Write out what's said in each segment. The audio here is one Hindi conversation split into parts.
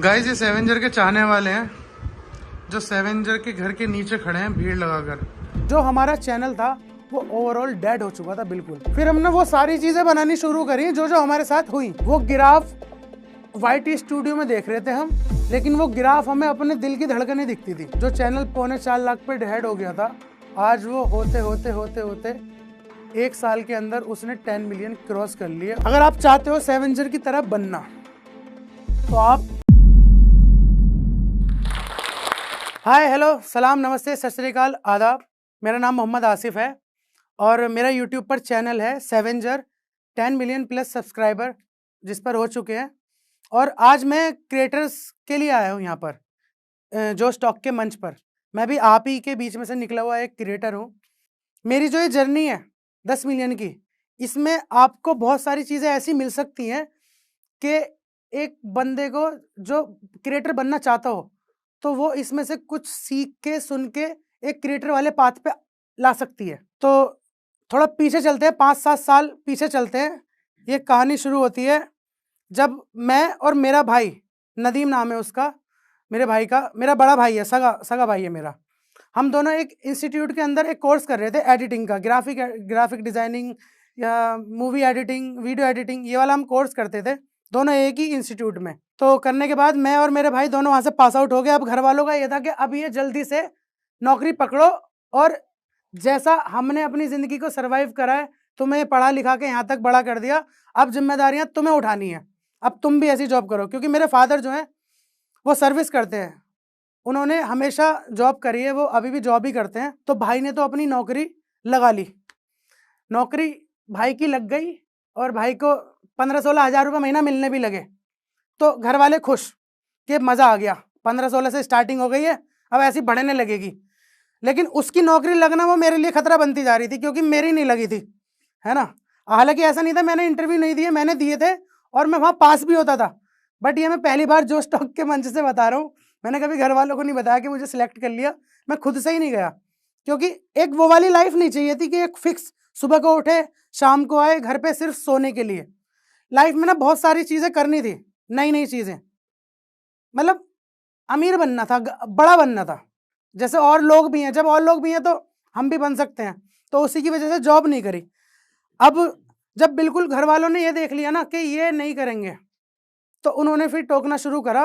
गाइस ये सेवेंजर के चाहने वाले हैं जो सेवेंजर के घर के नीचे खड़े हैं भीड़ लगाकर। जो हमारा चैनल था वो ओवरऑल डेड हो चुका था बिल्कुल। फिर हमने वो सारी चीजें बनानी शुरू करी जो जो हमारे साथ हुई। वो गिराफ YT स्टूडियो में देख रहे थे हम, लेकिन वो गिराफ हमें अपने दिल की धड़कनें दिखती थी। जो चैनल 4.25 लाख पे डेड हो गया था, आज वो होते होते होते होते 1 साल के अंदर उसने 10 मिलियन क्रॉस कर लिए। अगर आप चाहते हो सेवेंजर की तरह बनना तो आप हाय हेलो सलाम नमस्ते सत श्री अकाल आदाब। मेरा नाम मोहम्मद आसिफ है और मेरा यूट्यूब पर चैनल है सेवेंजर। 10 मिलियन प्लस सब्सक्राइबर जिस पर हो चुके हैं। और आज मैं क्रिएटर्स के लिए आया हूँ यहाँ पर जो स्टॉक के मंच पर। मैं भी आप ही के बीच में से निकला हुआ एक क्रिएटर हूँ। मेरी जो ये जर्नी है 10 मिलियन की, इसमें आपको बहुत सारी चीज़ें ऐसी मिल सकती हैं कि एक बंदे को जो क्रिएटर बनना चाहता हो तो वो इसमें से कुछ सीख के सुन के एक क्रिएटर वाले पाथ पे ला सकती है। तो थोड़ा पीछे चलते हैं, 5-7 साल पीछे चलते हैं। ये कहानी शुरू होती है जब मैं और मेरा भाई, नदीम नाम है उसका, मेरे भाई का, मेरा बड़ा भाई है, सगा भाई है मेरा। हम दोनों एक इंस्टीट्यूट के अंदर एक कोर्स कर रहे थे एडिटिंग का, ग्राफिक डिज़ाइनिंग या मूवी एडिटिंग, वीडियो एडिटिंग, ये वाला हम कोर्स करते थे दोनों एक ही इंस्टीट्यूट में। तो करने के बाद मैं और मेरे भाई दोनों वहाँ से पास आउट हो गए। अब घर वालों का ये था कि अब ये जल्दी से नौकरी पकड़ो और जैसा हमने अपनी ज़िंदगी को सर्वाइव करा है, तुम्हें पढ़ा लिखा के यहाँ तक बड़ा कर दिया, अब जिम्मेदारियाँ तुम्हें उठानी है, अब तुम भी ऐसी जॉब करो। क्योंकि मेरे फादर जो हैं वो सर्विस करते हैं, उन्होंने हमेशा जॉब करी है, वो अभी भी जॉब ही करते हैं। तो भाई ने तो अपनी नौकरी लगा ली, नौकरी भाई की लग गई और भाई को 15-16 हज़ार रुपये महीना मिलने भी लगे। तो घर वाले खुश कि मज़ा आ गया, 15-16 से स्टार्टिंग हो गई है, अब ऐसी बढ़ने लगेगी। लेकिन उसकी नौकरी लगना वो मेरे लिए खतरा बनती जा रही थी क्योंकि मेरी नहीं लगी थी, है ना। हालांकि ऐसा नहीं था, मैंने इंटरव्यू नहीं दिए, मैंने दिए थे और मैं वहाँ पास भी होता था। बट ये मैं पहली बार जो स्टॉक के मंच से बता रहा हूँ, मैंने कभी घर वालों को नहीं बताया कि मुझे सिलेक्ट कर लिया। मैं खुद से ही नहीं गया क्योंकि एक वो वाली लाइफ नहीं चाहिए थी कि एक फिक्स सुबह को उठे शाम को आए घर पे सिर्फ सोने के लिए। लाइफ में ना बहुत सारी चीज़ें करनी थी, नई नई चीज़ें, मतलब अमीर बनना था, बड़ा बनना था, जैसे और लोग भी हैं। जब और लोग भी हैं तो हम भी बन सकते हैं, तो उसी की वजह से जॉब नहीं करी। अब जब बिल्कुल घर वालों ने ये देख लिया ना कि ये नहीं करेंगे, तो उन्होंने फिर टोकना शुरू करा,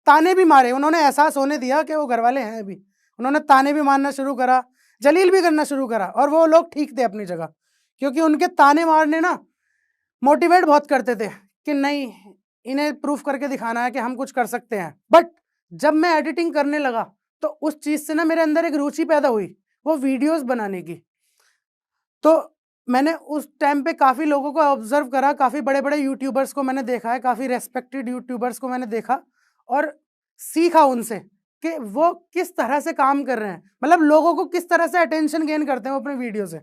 ताने भी मारे। उन्होंने एहसास होने दिया कि वो घर वाले हैं भी, उन्होंने ताने भी मारना शुरू करा, जलील भी करना शुरू करा। और वो लोग ठीक थे अपनी जगह, क्योंकि उनके ताने मारने ना मोटिवेट बहुत करते थे कि नहीं, इन्हें प्रूफ करके दिखाना है कि हम कुछ कर सकते हैं। बट जब मैं एडिटिंग करने लगा तो उस चीज़ से ना मेरे अंदर एक रुचि पैदा हुई, वो वीडियोस बनाने की। तो मैंने उस टाइम पे काफ़ी लोगों को ऑब्जर्व करा, काफ़ी बड़े बड़े यूट्यूबर्स को मैंने देखा है, काफ़ी रेस्पेक्टेड यूट्यूबर्स को मैंने देखा और सीखा उनसे कि वो किस तरह से काम कर रहे हैं, मतलब लोगों को किस तरह से अटेंशन गेन करते हैं वो अपने वीडियो से।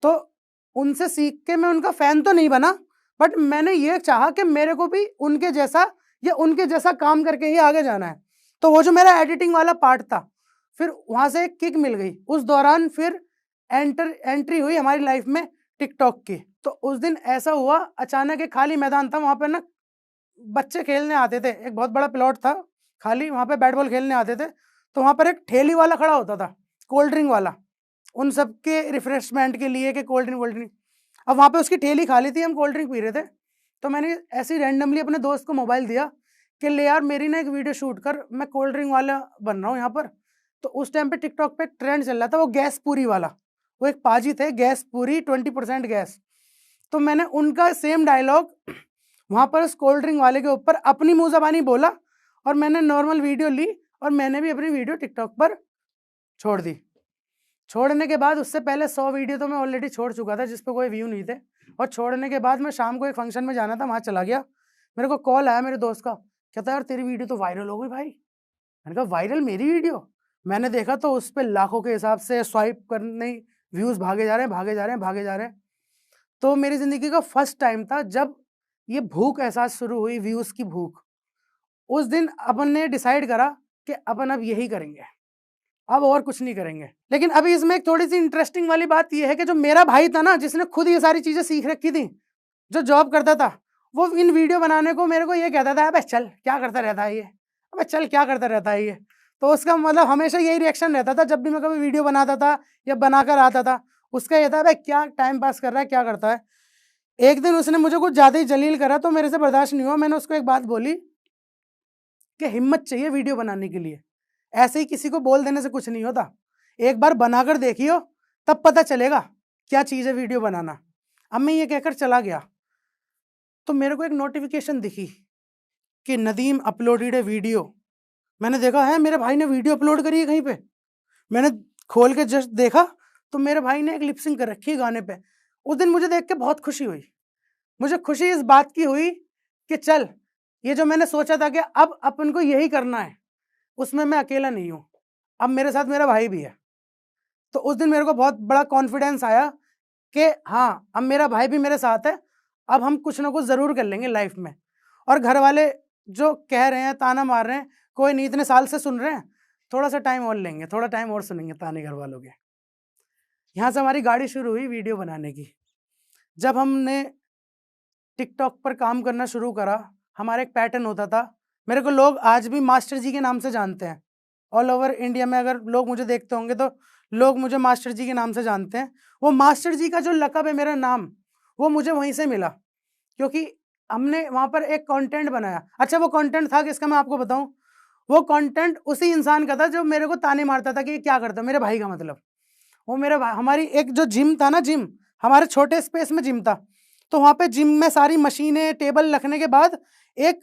तो उनसे सीख के मैं उनका फ़ैन तो नहीं बना, बट मैंने ये चाहा कि मेरे को भी उनके जैसा या उनके जैसा काम करके ही आगे जाना है। तो वो जो मेरा एडिटिंग वाला पार्ट था, फिर वहाँ से एक किक मिल गई। उस दौरान फिर एंट्री हुई हमारी लाइफ में टिकटॉक की। तो उस दिन ऐसा हुआ, अचानक एक खाली मैदान था, वहाँ पर ना बच्चे खेलने आते थे, एक बहुत बड़ा प्लॉट था खाली, वहाँ पे बैट बॉल खेलने आते थे। तो वहाँ पर एक ठेली वाला खड़ा होता था, कोल्ड ड्रिंक वाला, उन सब के रिफ्रेशमेंट के लिए कि कोल्ड ड्रिंक। अब वहाँ पे उसकी ठेली खाली थी, हम कोल्ड ड्रिंक पी रहे थे। तो मैंने ऐसे ही रैंडमली अपने दोस्त को मोबाइल दिया कि ले यार मेरी ना एक वीडियो शूट कर, मैं कोल्ड ड्रिंक वाला बन रहा हूँ यहाँ पर। तो उस टाइम पे टिकटॉक पे ट्रेंड चल रहा था वो गैस पूरी वाला, वो एक पाजी थे, गैस पूरी 20% गैस। तो मैंने उनका सेम डायलॉग वहाँ पर उस कोल्ड ड्रिंक वाले के ऊपर अपनी मुँह ज़बानी बोला और मैंने नॉर्मल वीडियो ली और मैंने भी अपनी वीडियो टिकटॉक पर छोड़ दी। छोड़ने के बाद उससे पहले 100 वीडियो तो मैं ऑलरेडी छोड़ चुका था जिस पे कोई व्यू नहीं थे। और छोड़ने के बाद मैं शाम को एक फंक्शन में जाना था, वहाँ चला गया। मेरे को कॉल आया मेरे दोस्त का, कहता यार तेरी वीडियो तो वायरल हो गई भाई। मैंने कहा वायरल मेरी वीडियो? मैंने देखा तो उस पर लाखों के हिसाब से स्वाइप करने व्यूज़ भागे जा रहे हैं, भागे जा रहे हैं, भागे जा रहे हैं। तो मेरी ज़िंदगी का फर्स्ट टाइम था जब ये भूख एहसास शुरू हुई, व्यूज़ की भूख। उस दिन अपन ने डिसाइड करा कि अपन अब यही करेंगे, अब और कुछ नहीं करेंगे। लेकिन अभी इसमें एक थोड़ी सी इंटरेस्टिंग वाली बात यह है कि जो मेरा भाई था ना, जिसने खुद ये सारी चीज़ें सीख रखी थी, जो जॉब करता था, वो इन वीडियो बनाने को मेरे को ये कहता था, अबे चल क्या करता रहता है ये, अबे चल क्या करता रहता है ये। तो उसका मतलब हमेशा यही रिएक्शन रहता था जब भी मैं कभी वीडियो बनाता था या बनाकर आता था, उसका ये था, अबे क्या टाइम पास कर रहा है, क्या करता है। एक दिन उसने मुझे कुछ ज़्यादा ही जलील करा तो मेरे से बर्दाश्त नहीं हुआ, मैंने उसको एक बात बोली कि हिम्मत चाहिए वीडियो बनाने के लिए, ऐसे ही किसी को बोल देने से कुछ नहीं होता, एक बार बनाकर देखियो तब पता चलेगा क्या चीज़ है वीडियो बनाना। अब मैं ये कहकर चला गया तो मेरे को एक नोटिफिकेशन दिखी कि नदीम अपलोडेड है वीडियो। मैंने देखा है मेरे भाई ने वीडियो अपलोड करी है कहीं पे। मैंने खोल के जस्ट देखा तो मेरे भाई ने एक लिपसिंग कर रखी है गाने पे। उस दिन मुझे देख के बहुत खुशी हुई। मुझे खुशी इस बात की हुई कि चल ये जो मैंने सोचा था कि अब अपन को यही करना है, उसमें मैं अकेला नहीं हूँ, अब मेरे साथ मेरा भाई भी है। तो उस दिन मेरे को बहुत बड़ा कॉन्फिडेंस आया कि हाँ अब मेरा भाई भी मेरे साथ है, अब हम कुछ ना कुछ ज़रूर कर लेंगे लाइफ में। और घर वाले जो कह रहे हैं, ताना मार रहे हैं, कोई नहीं, इतने साल से सुन रहे हैं, थोड़ा सा टाइम और लेंगे, थोड़ा टाइम और सुनेंगे ताने घर वालों के। यहाँ से हमारी गाड़ी शुरू हुई वीडियो बनाने की। जब हमने टिकटॉक पर काम करना शुरू करा, हमारा एक पैटर्न होता था। मेरे को लोग आज भी मास्टर जी के नाम से जानते हैं। ऑल ओवर इंडिया में अगर लोग मुझे देखते होंगे तो लोग मुझे मास्टर जी के नाम से जानते हैं। वो मास्टर जी का जो लक़ब है, मेरा नाम, वो मुझे वहीं से मिला, क्योंकि हमने वहाँ पर एक कंटेंट बनाया। अच्छा वो कंटेंट था किसका मैं आपको बताऊं? वो कंटेंट उसी इंसान का था जो मेरे को ताने मारता था कि ये क्या करता है, मेरे भाई का मतलब। वो मेरे भाई, हमारी एक जो जिम था ना, जिम हमारे छोटे स्पेस में जिम था, तो वहाँ पे जिम में सारी मशीनें टेबल रखने के बाद एक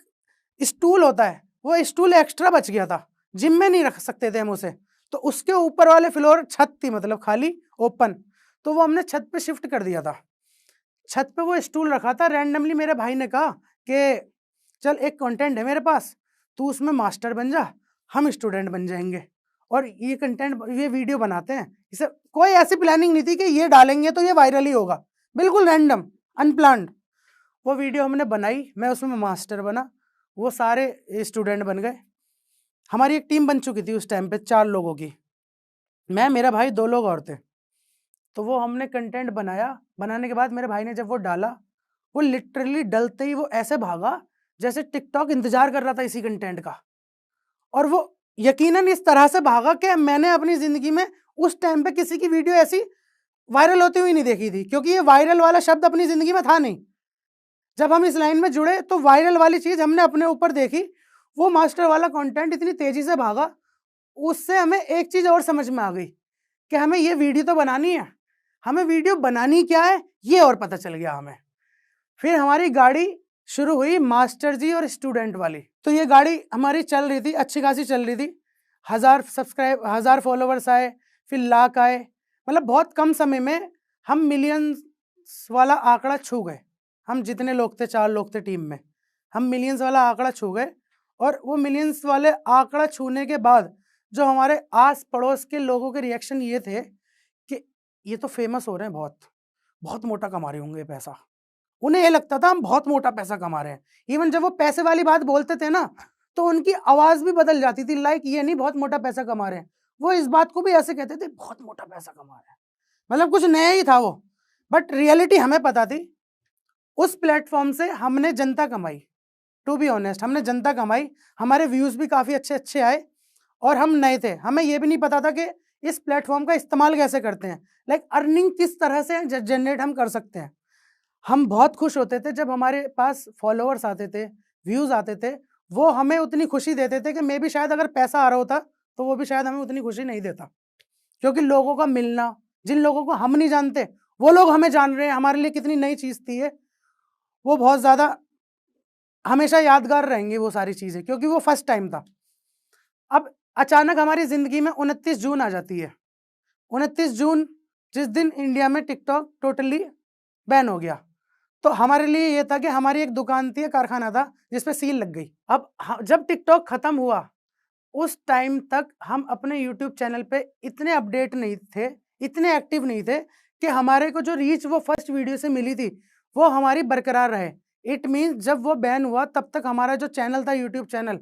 स्टूल होता है, वो स्टूल एक्स्ट्रा बच गया था, जिम में नहीं रख सकते थे हम उसे, तो उसके ऊपर वाले फ्लोर छत थी, मतलब खाली ओपन, तो वो हमने छत पे शिफ्ट कर दिया था। छत पे वो स्टूल रखा था। रैंडमली मेरे भाई ने कहा कि चल एक कंटेंट है मेरे पास, तू उसमें मास्टर बन जा, हम स्टूडेंट बन जाएंगे और ये कंटेंट, ये वीडियो बनाते हैं। इसे कोई ऐसी प्लानिंग नहीं थी कि ये डालेंगे तो ये वायरल ही होगा, बिल्कुल रैंडम अनप्लान्ड। वो वीडियो हमने बनाई, मैं उसमें मास्टर बना, वो सारे स्टूडेंट बन गए। हमारी एक टीम बन चुकी थी उस टाइम पे 4 लोगों की, मैं, मेरा भाई, 2 लोग और थे। तो वो हमने कंटेंट बनाया। बनाने के बाद मेरे भाई ने जब वो डाला, वो लिटरली डलते ही वो ऐसे भागा जैसे टिकटॉक इंतजार कर रहा था इसी कंटेंट का। और वो यकीनन इस तरह से भागा कि मैंने अपनी ज़िंदगी में उस टाइम पे किसी की वीडियो ऐसी वायरल होती हुई नहीं देखी थी, क्योंकि ये वायरल वाला शब्द अपनी ज़िंदगी में था नहीं। जब हम इस लाइन में जुड़े तो वायरल वाली चीज़ हमने अपने ऊपर देखी। वो मास्टर वाला कंटेंट इतनी तेज़ी से भागा, उससे हमें एक चीज़ और समझ में आ गई कि हमें ये वीडियो तो बनानी है, हमें वीडियो बनानी क्या है ये और पता चल गया हमें। फिर हमारी गाड़ी शुरू हुई मास्टर जी और स्टूडेंट वाली। तो ये गाड़ी हमारी चल रही थी, अच्छी खासी चल रही थी। 1000 फॉलोवर्स आए, फिर लाख आए, मतलब बहुत कम समय में हम मिलियंस वाला आंकड़ा छू गए। हम जितने लोग थे, 4 लोग थे टीम में, हम मिलियंस वाला आंकड़ा छू गए। और वो मिलियंस वाले आंकड़ा छूने के बाद जो हमारे आस पड़ोस के लोगों के रिएक्शन ये थे कि ये तो फेमस हो रहे हैं, बहुत बहुत मोटा कमा रहे होंगे पैसा। उन्हें ये लगता था हम बहुत मोटा पैसा कमा रहे हैं। इवन जब वो पैसे वाली बात बोलते थे ना, तो उनकी आवाज़ भी बदल जाती थी, लाइक ये नहीं बहुत मोटा पैसा कमा रहे हैं, वो इस बात को भी ऐसे कहते थे बहुत मोटा पैसा कमा रहे हैं। मतलब कुछ नया ही था वो, बट रियलिटी हमें पता थी। उस प्लेटफॉर्म से हमने जनता कमाई, टू बी ऑनेस्ट हमने जनता कमाई। हमारे व्यूज़ भी काफ़ी अच्छे अच्छे आए और हम नए थे, हमें ये भी नहीं पता था कि इस प्लेटफॉर्म का इस्तेमाल कैसे करते हैं, लाइक अर्निंग किस तरह से जनरेट हम कर सकते हैं। हम बहुत खुश होते थे जब हमारे पास फॉलोअर्स आते थे, व्यूज़ आते थे, वो हमें उतनी खुशी देते थे कि मे बी शायद अगर पैसा आ रहा होता तो वो भी शायद हमें उतनी खुशी नहीं देता। क्योंकि लोगों का मिलना, जिन लोगों को हम नहीं जानते वो लोग हमें जान रहे हैं, हमारे लिए कितनी नई चीज़ थी ये, वो बहुत ज़्यादा हमेशा यादगार रहेंगी वो सारी चीज़ें, क्योंकि वो फर्स्ट टाइम था। अब अचानक हमारी ज़िंदगी में 29 जून आ जाती है। 29 जून जिस दिन इंडिया में टिकटॉक टोटली बैन हो गया, तो हमारे लिए ये था कि हमारी एक दुकान थी, कारखाना था जिस पे सील लग गई। अब जब टिकटॉक ख़त्म हुआ उस टाइम तक हम अपने यूट्यूब चैनल पे इतने अपडेट नहीं थे, इतने एक्टिव नहीं थे कि हमारे को जो रीच वो फर्स्ट वीडियो से मिली थी वो हमारी बरकरार रहे। इट मीन्स जब वो बैन हुआ तब तक हमारा जो चैनल था यूट्यूब चैनल,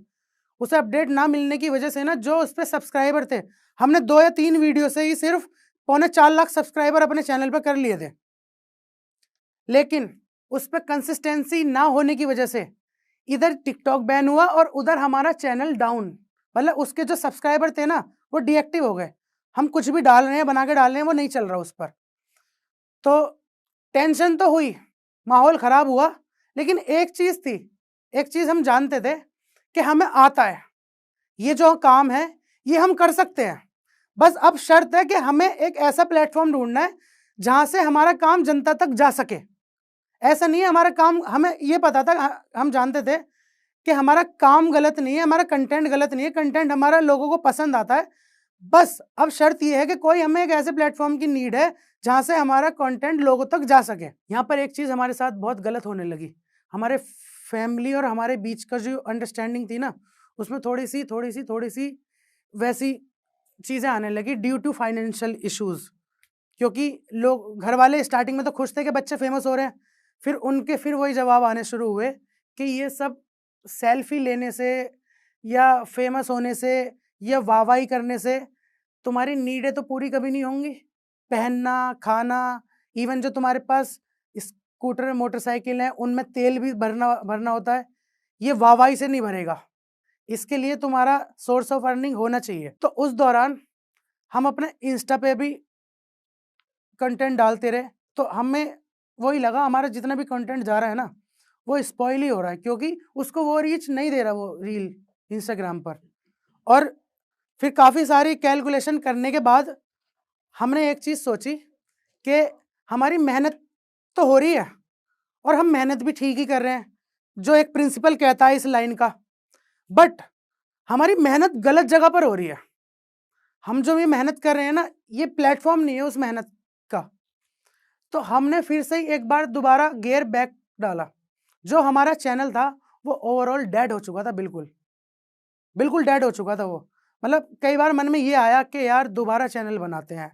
उसे अपडेट ना मिलने की वजह से ना, जो उस पर सब्सक्राइबर थे, हमने 2 या 3 वीडियो से ही सिर्फ 3.25 लाख सब्सक्राइबर अपने चैनल पर कर लिए थे। लेकिन उस पर कंसिस्टेंसी ना होने की वजह से इधर टिकटॉक बैन हुआ और उधर हमारा चैनल डाउन, मतलब उसके जो सब्सक्राइबर थे ना वो डीएक्टिव हो गए। हम कुछ भी डाल रहे हैं, बना के डाल रहे हैं, वो नहीं चल रहा उस पर। तो टेंशन तो हुई, माहौल खराब हुआ, लेकिन एक चीज थी, एक चीज हम जानते थे कि हमें आता है, ये जो काम है ये हम कर सकते हैं। बस अब शर्त है कि हमें एक ऐसा प्लेटफॉर्म ढूंढना है जहां से हमारा काम जनता तक जा सके। ऐसा नहीं है हमारा काम, हमें ये पता था, हम जानते थे कि हमारा काम गलत नहीं है, हमारा कंटेंट गलत नहीं है, कंटेंट हमारा लोगों को पसंद आता है। बस अब शर्त ये है कि कोई हमें एक ऐसे प्लेटफॉर्म की नीड है जहां से हमारा कंटेंट लोगों तक जा सके। यहाँ पर एक चीज हमारे साथ बहुत गलत होने लगी, हमारे फैमिली और हमारे बीच का जो अंडरस्टैंडिंग थी ना, उसमें थोड़ी सी वैसी चीजें आने लगी ड्यू टू फाइनेंशियल इश्यूज। क्योंकि लोग, घर वाले स्टार्टिंग में तो खुश थे कि बच्चे फेमस हो रहे हैं, फिर वही जवाब आने शुरू हुए कि ये सब सेल्फी लेने से या फेमस होने से या वाहवाही करने से तुम्हारी नीडें तो पूरी कभी नहीं होंगी। पहनना, खाना, इवन जो तुम्हारे पास स्कूटर मोटरसाइकिल है उनमें तेल भी भरना होता है, ये वाहवाही से नहीं भरेगा। इसके लिए तुम्हारा सोर्स ऑफ अर्निंग होना चाहिए। तो उस दौरान हम अपने इंस्टा पे भी कंटेंट डालते रहे, तो हमें वही लगा हमारा जितना भी कंटेंट जा रहा है ना वो स्पॉइल ही हो रहा है, क्योंकि उसको वो रीच नहीं दे रहा वो रील इंस्टाग्राम पर। और फिर काफ़ी सारी कैलकुलेशन करने के बाद हमने एक चीज़ सोची कि हमारी मेहनत तो हो रही है और हम मेहनत भी ठीक ही कर रहे हैं, जो एक प्रिंसिपल कहता है इस लाइन का, बट हमारी मेहनत गलत जगह पर हो रही है। हम जो ये मेहनत कर रहे हैं ना, ये प्लेटफॉर्म नहीं है उस मेहनत का। तो हमने फिर से ही एक बार दोबारा गियर बैक डाला। जो हमारा चैनल था वो ओवरऑल डेड हो चुका था, बिल्कुल डेड हो चुका था वो। मतलब कई बार मन में ये आया कि यार दोबारा चैनल बनाते हैं।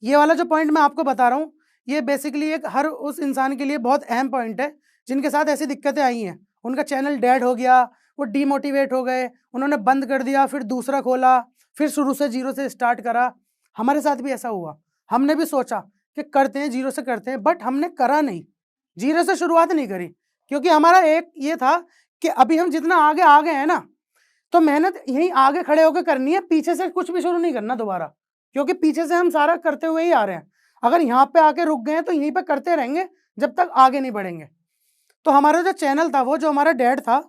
ये वाला जो पॉइंट मैं आपको बता रहा हूँ, ये बेसिकली एक हर उस इंसान के लिए बहुत अहम पॉइंट है जिनके साथ ऐसी दिक्कतें आई हैं। उनका चैनल डेड हो गया, वो डीमोटिवेट हो गए, उन्होंने बंद कर दिया, फिर दूसरा खोला, फिर शुरू से जीरो से स्टार्ट करा। हमारे साथ भी ऐसा हुआ। हमने भी सोचा कि करते हैं, जीरो से करते हैं, बट हमने करा नहीं, जीरो से शुरुआत नहीं करी। क्योंकि हमारा एक ये था कि अभी हम जितना आगे आ गए हैं ना, तो मेहनत यहीं आगे खड़े होकर करनी है, पीछे से कुछ भी शुरू नहीं करना दोबारा, क्योंकि पीछे से हम सारा करते हुए ही आ रहे हैं। अगर यहाँ पे आके रुक गए तो यहीं पे करते रहेंगे जब तक आगे नहीं बढ़ेंगे। तो हमारा जो चैनल था, वो जो हमारा डेड था,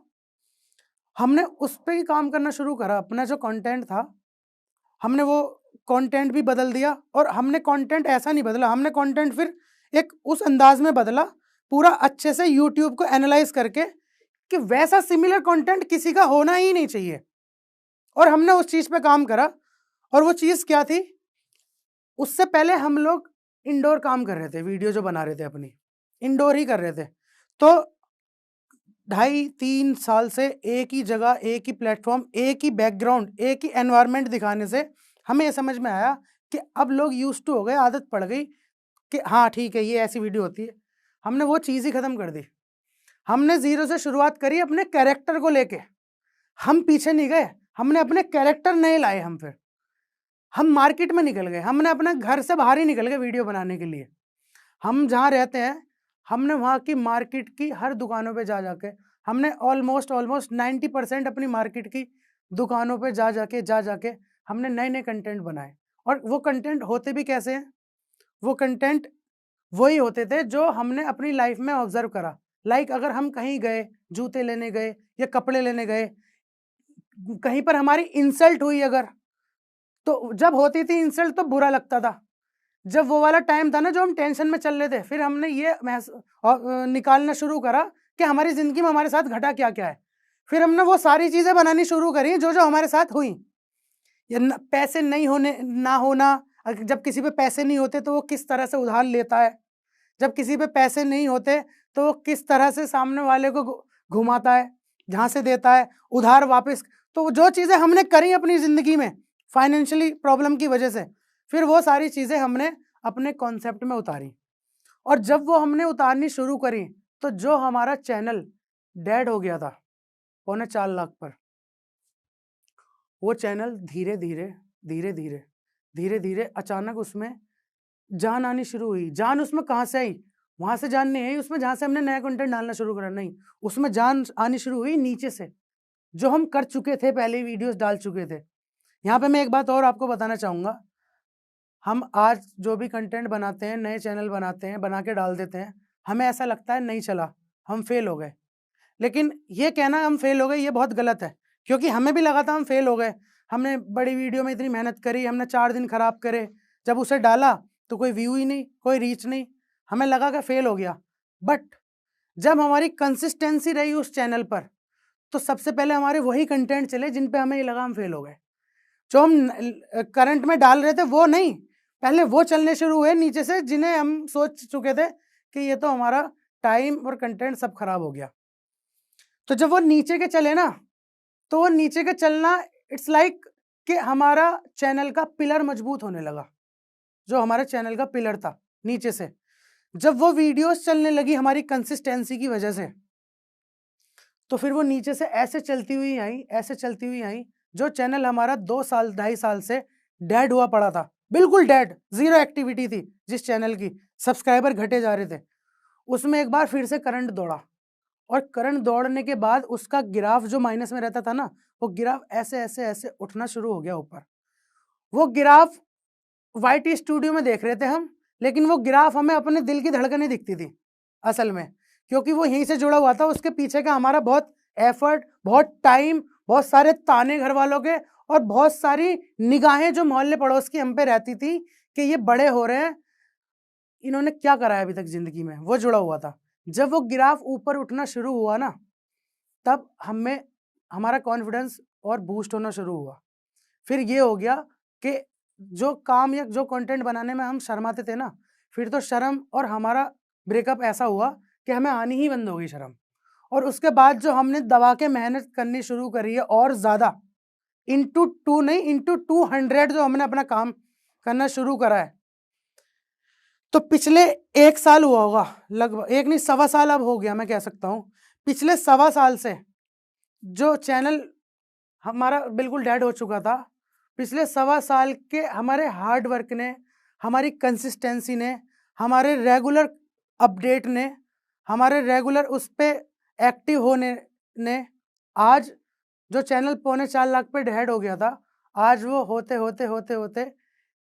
हमने उस पर ही काम करना शुरू करा। अपना जो कंटेंट था, हमने वो कंटेंट भी बदल दिया। और हमने कंटेंट ऐसा नहीं बदला, हमने कंटेंट फिर एक उस अंदाज में बदला, पूरा अच्छे से यूट्यूब को एनालाइज करके कि वैसा सिमिलर कंटेंट किसी का होना ही नहीं चाहिए। और हमने उस चीज़ पे काम करा। और वो चीज़ क्या थी, उससे पहले हम लोग इंडोर काम कर रहे थे, वीडियो जो बना रहे थे अपनी इंडोर ही कर रहे थे। तो 2.5-3 साल से एक ही जगह, एक ही प्लेटफॉर्म, एक ही बैकग्राउंड, एक ही एनवायरनमेंट दिखाने से हमें ये समझ में आया कि अब लोग यूज टू हो गए, आदत पड़ गई कि हाँ ठीक है ये ऐसी वीडियो होती है। हमने वो चीज़ ही ख़त्म कर दी। हमने ज़ीरो से शुरुआत करी अपने कैरेक्टर को लेके। हम पीछे नहीं गए, हमने अपने कैरेक्टर नए लाए। हम मार्केट में निकल गए, हमने अपने घर से बाहर ही निकल गए वीडियो बनाने के लिए। हम जहाँ रहते हैं, हमने वहाँ की मार्केट की हर दुकानों पे जा जाके, हमने ऑलमोस्ट 90% अपनी मार्केट की दुकानों पे जा जाके हमने नए नए कंटेंट बनाए। और वो कंटेंट होते भी कैसे हैं, वो कंटेंट वही होते थे जो हमने अपनी लाइफ में ऑब्जर्व करा। लाइक अगर हम कहीं गए, जूते लेने गए या कपड़े लेने गए, कहीं पर हमारी इंसल्ट हुई अगर, तो जब होती थी इंसल्ट तो बुरा लगता था। जब वो वाला टाइम था ना जो हम टेंशन में चल रहे थे, फिर हमने ये निकालना शुरू करा कि हमारी ज़िंदगी में हमारे साथ घटा क्या क्या है। फिर हमने वो सारी चीज़ें बनानी शुरू करी जो जो हमारे साथ हुई। पैसे नहीं होने ना होना, जब किसी पे पैसे नहीं होते तो वो किस तरह से उधार लेता है, जब किसी पे पैसे नहीं होते तो वो किस तरह से सामने वाले को घुमाता है, जहाँ से देता है उधार वापस। तो जो चीज़ें हमने करी अपनी ज़िंदगी में फाइनेंशियली प्रॉब्लम की वजह से, फिर वो सारी चीज़ें हमने अपने कॉन्सेप्ट में उतारी। और जब वो हमने उतारनी शुरू करी, तो जो हमारा चैनल डेड हो गया था 4.25 लाख पर, वो चैनल धीरे धीरे अचानक उसमें जान आनी शुरू हुई। जान उसमें कहाँ से आई, वहां से जान नहीं आई उसमें जहां से हमने नया कंटेंट डालना शुरू करा, नहीं, उसमें जान आनी शुरू हुई नीचे से, जो हम कर चुके थे, पहले वीडियोस डाल चुके थे। यहाँ पे मैं एक बात और आपको बताना चाहूंगा, हम आज जो भी कंटेंट बनाते हैं, नए चैनल बनाते हैं, बना के डाल देते हैं, हमें ऐसा लगता है नहीं चला, हम फेल हो गए। लेकिन ये कहना हम फेल हो गए ये बहुत गलत है, क्योंकि हमें भी लगा था हम फेल हो गए। हमने बड़ी वीडियो में इतनी मेहनत करी, हमने 4 दिन खराब करे, जब उसे डाला तो कोई व्यू ही नहीं, कोई रीच नहीं, हमें लगा कि फेल हो गया। बट जब हमारी कंसिस्टेंसी रही उस चैनल पर, तो सबसे पहले हमारे वही कंटेंट चले जिन पे हमें ये लगा हम फेल हो गए। जो हम करंट में डाल रहे थे वो नहीं, पहले वो चलने शुरू हुए नीचे से, जिन्हें हम सोच चुके थे कि ये तो हमारा टाइम और कंटेंट सब खराब हो गया। तो जब वो नीचे के चले ना, तो वो नीचे के चलना इट्स लाइक कि हमारा चैनल का पिलर मजबूत होने लगा। जो हमारे चैनल का पिलर था नीचे से, जब वो वीडियोस चलने लगी हमारी कंसिस्टेंसी की वजह से, तो फिर वो नीचे से ऐसे चलती हुई आई, ऐसे चलती हुई आई। जो चैनल हमारा 2 साल 2.5 साल से डेड हुआ पड़ा था, बिल्कुल डेड, जीरो एक्टिविटी थी जिस चैनल की, सब्सक्राइबर घटे जा रहे थे, उसमें एक बार फिर से करंट दौड़ा। और करंट दौड़ने के बाद उसका ग्राफ जो माइनस में रहता था ना, वो ग्राफ ऐसे ऐसे ऐसे उठना शुरू हो गया ऊपर। वो ग्राफ YT स्टूडियो में देख रहे थे हम, लेकिन वो ग्राफ हमें अपने दिल की धड़कनें दिखती थी असल में, क्योंकि वो यहीं से जुड़ा हुआ था। उसके पीछे का हमारा बहुत एफर्ट, बहुत टाइम, बहुत सारे ताने घर वालों के, और बहुत सारी निगाहें जो मोहल्ले पड़ोस की हम पे रहती थी कि ये बड़े हो रहे हैं, इन्होंने क्या करा है अभी तक जिंदगी में, वो जुड़ा हुआ था। जब वो ग्राफ ऊपर उठना शुरू हुआ ना, तब हमें हमारा कॉन्फिडेंस और बूस्ट होना शुरू हुआ। फिर ये हो गया कि जो काम या जो कंटेंट बनाने में हम शर्माते थे ना, फिर तो शर्म और हमारा ब्रेकअप ऐसा हुआ कि हमें आनी ही बंद हो गई शर्म। और उसके बाद जो हमने दबा के मेहनत करनी शुरू करी है, और ज़्यादा इंटू 2 नहीं, इंटू 200 जो हमने अपना काम करना शुरू करा है। तो पिछले 1 साल हुआ होगा, लगभग 1 नहीं 1.25 साल अब हो गया, मैं कह सकता हूँ पिछले 1.25 साल से जो चैनल हमारा बिल्कुल डेड हो चुका था, पिछले 1.25 साल के हमारे हार्ड वर्क ने, हमारी कंसिस्टेंसी ने, हमारे रेगुलर अपडेट ने, हमारे रेगुलर उस पर एक्टिव होने ने, आज जो चैनल 3.25 लाख पे डेड हो गया था, आज वो होते होते होते होते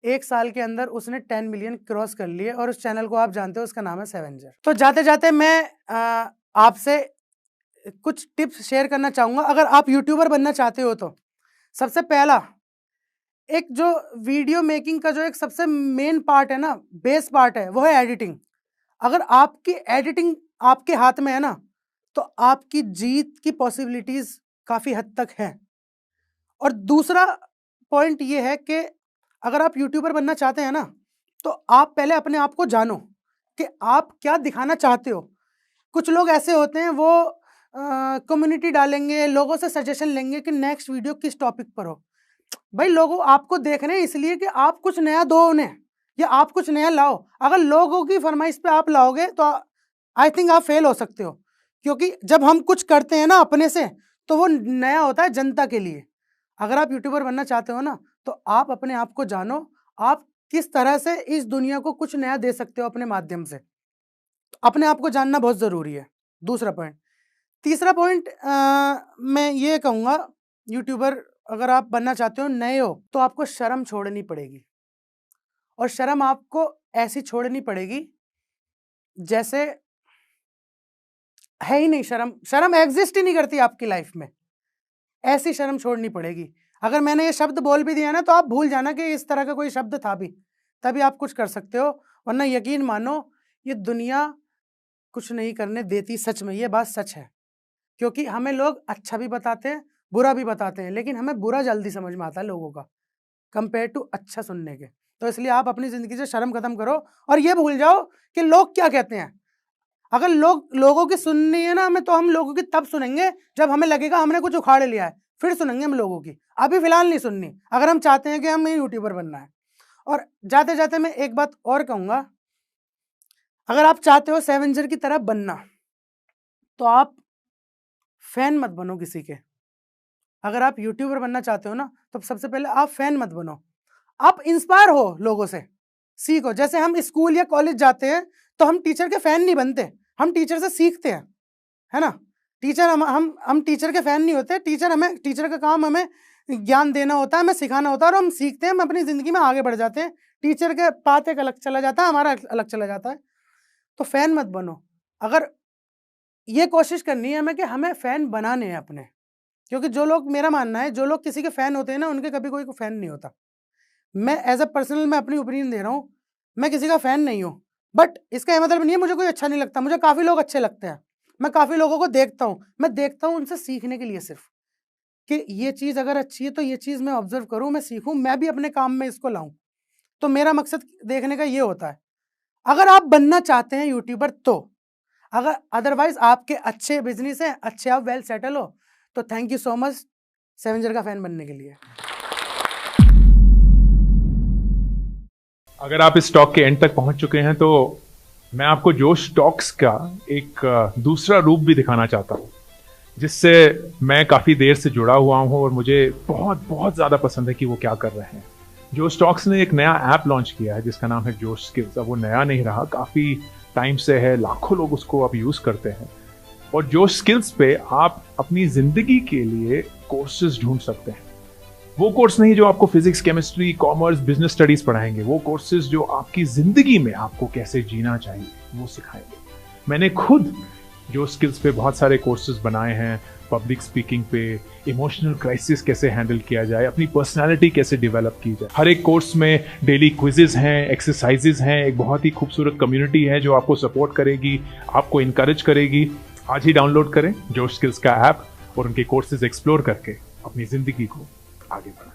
1 साल के अंदर उसने 10 मिलियन क्रॉस कर लिए। और उस चैनल को आप जानते हो, उसका नाम है सेवेंजर। तो जाते जाते मैं आपसे कुछ टिप्स शेयर करना चाहूँगा। अगर आप यूट्यूबर बनना चाहते हो तो सबसे पहला, एक जो वीडियो मेकिंग का जो एक सबसे मेन पार्ट है ना, बेस पार्ट है, वो है एडिटिंग। अगर आपकी एडिटिंग आपके हाथ में है ना, तो आपकी जीत की पॉसिबिलिटीज काफ़ी हद तक है। और दूसरा पॉइंट ये है कि अगर आप यूट्यूबर बनना चाहते हैं ना, तो आप पहले अपने आप को जानो कि आप क्या दिखाना चाहते हो। कुछ लोग ऐसे होते हैं, वो कम्युनिटी डालेंगे, लोगों से सजेशन लेंगे कि नेक्स्ट वीडियो किस टॉपिक पर हो। भाई, लोगों आपको देख रहे हैं इसलिए कि आप कुछ नया दो उन्हें, या आप कुछ नया लाओ। अगर लोगों की फरमाइश पे आप लाओगे तो आई थिंक आप फेल हो सकते हो, क्योंकि जब हम कुछ करते हैं ना अपने से, तो वो नया होता है जनता के लिए। अगर आप यूट्यूबर बनना चाहते हो ना, तो आप अपने आप को जानो, आप किस तरह से इस दुनिया को कुछ नया दे सकते हो अपने माध्यम से। अपने आप को जानना बहुत ज़रूरी है, दूसरा पॉइंट। तीसरा पॉइंट मैं ये कहूँगा, यूट्यूबर अगर आप बनना चाहते हो, नए हो, तो आपको शर्म छोड़नी पड़ेगी। और शर्म आपको ऐसी छोड़नी पड़ेगी जैसे है ही नहीं, शर्म एग्जिस्ट ही नहीं करती आपकी लाइफ में, ऐसी शर्म छोड़नी पड़ेगी। अगर मैंने ये शब्द बोल भी दिया ना, तो आप भूल जाना कि इस तरह का कोई शब्द था भी, तभी आप कुछ कर सकते हो। वरना यकीन मानो, ये दुनिया कुछ नहीं करने देती, सच में ये बात सच है। क्योंकि हमें लोग अच्छा भी बताते हैं, बुरा भी बताते हैं, लेकिन हमें बुरा जल्दी समझ में आता है लोगों का, कंपेयर टू अच्छा सुनने के। तो इसलिए आप अपनी ज़िंदगी से शर्म खत्म करो, और ये भूल जाओ कि लोग क्या कहते हैं। अगर लोगों की सुननी है ना हमें, तो हम लोगों की तब सुनेंगे जब हमें लगेगा हमने कुछ उखाड़ लिया है, फिर सुनेंगे हम लोगों की। अभी फिलहाल नहीं सुननी, अगर हम चाहते हैं कि हमें यूट्यूबर बनना है। और जाते जाते मैं एक बात और कहूँगा, अगर आप चाहते हो सेवेंजर की तरह बनना, तो आप फैन मत बनो किसी के। अगर आप यूट्यूबर बनना चाहते हो ना, तो सबसे पहले आप फैन मत बनो, आप इंस्पायर हो लोगों से, सीखो। जैसे हम स्कूल या कॉलेज जाते हैं, तो हम टीचर के फैन नहीं बनते, हम टीचर से सीखते हैं, है ना। टीचर हम टीचर के फैन नहीं होते। टीचर का काम हमें ज्ञान देना होता है, हमें सिखाना होता है, और हम सीखते हैं, हम अपनी ज़िंदगी में आगे बढ़ जाते हैं। टीचर के पाथ एक अलग चला जाता है, हमारा अलग चला जाता है। तो फ़ैन मत बनो। अगर ये कोशिश करनी है हमें कि हमें फ़ैन बनाने हैं अपने, क्योंकि जो लोग, मेरा मानना है, जो लोग किसी के फ़ैन होते हैं ना, उनके कभी कोई फ़ैन नहीं होता। मैं एज़ अ पर्सनल मैं अपनी ओपिनियन दे रहा हूँ, मैं किसी का फ़ैन नहीं हूँ, बट इसका ये मतलब नहीं है मुझे कोई अच्छा नहीं लगता। मुझे काफ़ी लोग अच्छे लगते हैं, मैं काफ़ी लोगों को देखता हूँ, मैं देखता हूँ उनसे सीखने के लिए सिर्फ, कि ये चीज़ अगर अच्छी है तो ये चीज़ मैं ऑब्ज़र्व करूँ, मैं सीखूँ, मैं भी अपने काम में इसको लाऊँ। तो मेरा मकसद देखने का ये होता है। अगर आप बनना चाहते हैं यूट्यूबर तो, अगर अदरवाइज़ आपके अच्छे बिज़नेस हैं, अच्छे आप वेल सेटल हो, तो थैंक यू सो मच सेवेंजर का फ़ैन बनने के लिए। अगर आप इस टॉक के एंड तक पहुंच चुके हैं तो मैं आपको जोश टॉक्स का एक दूसरा रूप भी दिखाना चाहता हूं, जिससे मैं काफ़ी देर से जुड़ा हुआ हूं और मुझे बहुत बहुत ज़्यादा पसंद है कि वो क्या कर रहे हैं। जोश टॉक्स ने एक नया ऐप लॉन्च किया है जिसका नाम है जोश स्किल्स। अब वो नया नहीं रहा, काफ़ी टाइम से है, लाखों लोग उसको अब यूज़ करते हैं। और जोश स्किल्स पे आप अपनी ज़िंदगी के लिए कोर्सेज ढूंढ सकते हैं। वो कोर्स नहीं जो आपको physics, chemistry, commerce, business studies पढ़ाएंगे, वो कोर्सेज जो आपकी जिंदगी में आपको कैसे जीना चाहिए वो सिखाएंगे। मैंने खुद जो स्किल्स पे बहुत सारे कोर्सेज बनाए हैं, पब्लिक स्पीकिंग पे, इमोशनल क्राइसिस कैसे हैंडल किया जाए, अपनी पर्सनालिटी कैसे डेवलप की जाए। हर एक कोर्स में डेली क्विजेज हैं, एक्सरसाइजेज हैं, एक बहुत ही खूबसूरत कम्युनिटी है जो आपको सपोर्ट करेगी, आपको इनकरेज करेगी। आज ही डाउनलोड करें जोश स्किल्स का ऐप और उनके कोर्सेज एक्सप्लोर करके अपनी जिंदगी को आगे बढ़ाएं।